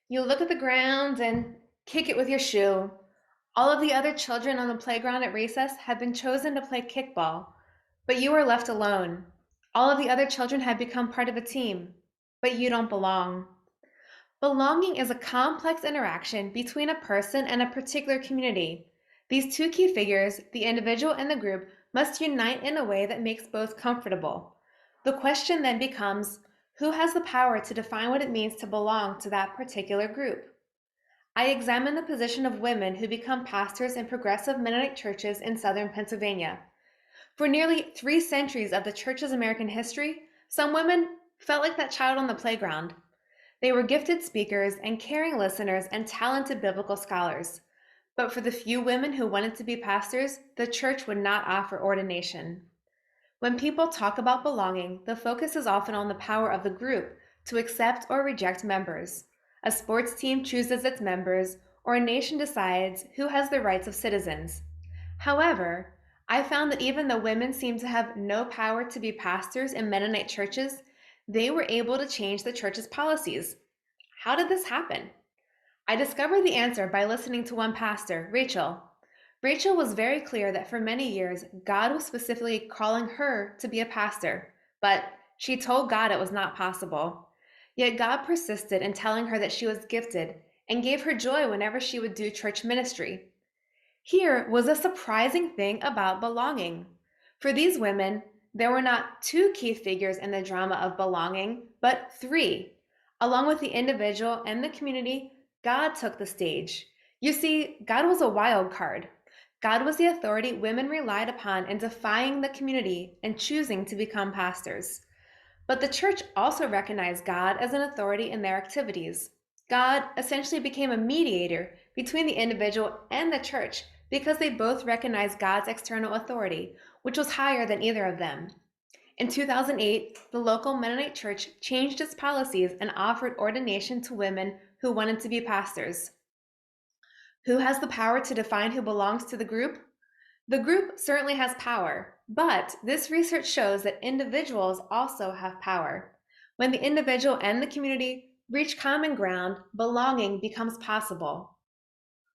You look at the ground and kick it with your shoe. All of the other children on the playground at recess had been chosen to play kickball, but you were left alone. All of the other children had become part of a team, but you don't belong. Belonging is a complex interaction between a person and a particular community. These two key figures, the individual and the group, must unite in a way that makes both comfortable. The question then becomes, who has the power to define what it means to belong to that particular group? I examine the position of women who become pastors in progressive Mennonite churches in southern Pennsylvania. For nearly 3 centuries of the church's American history, some women felt like that child on the playground. They were gifted speakers and caring listeners and talented biblical scholars. But for the few women who wanted to be pastors, the church would not offer ordination. When people talk about belonging, the focus is often on the power of the group to accept or reject members. A sports team chooses its members, or a nation decides who has the rights of citizens. However, I found that even though women seem to have no power to be pastors in Mennonite churches, they were able to change the church's policies. How did this happen? I discovered the answer by listening to one pastor, Rachel. Rachel was very clear that for many years, God was specifically calling her to be a pastor, but she told God it was not possible. Yet God persisted in telling her that she was gifted and gave her joy whenever she would do church ministry. Here was a surprising thing about belonging. For these women, there were not two key figures in the drama of belonging, but three. Along with the individual and the community, God took the stage. You see, God was a wild card. God was the authority women relied upon in defying the community and choosing to become pastors. But the church also recognized God as an authority in their activities. God essentially became a mediator between the individual and the church because they both recognized God's external authority, which was higher than either of them. In 2008, the local Mennonite church changed its policies and offered ordination to women who wanted to be pastors. Who has the power to define who belongs to the group? The group certainly has power, but this research shows that individuals also have power. When the individual and the community reach common ground, belonging becomes possible.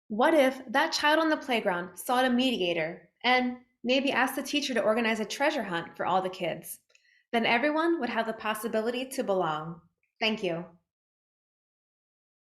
What if that child on the playground sought a mediator and maybe asked the teacher to organize a treasure hunt for all the kids? Then everyone would have the possibility to belong. Thank you.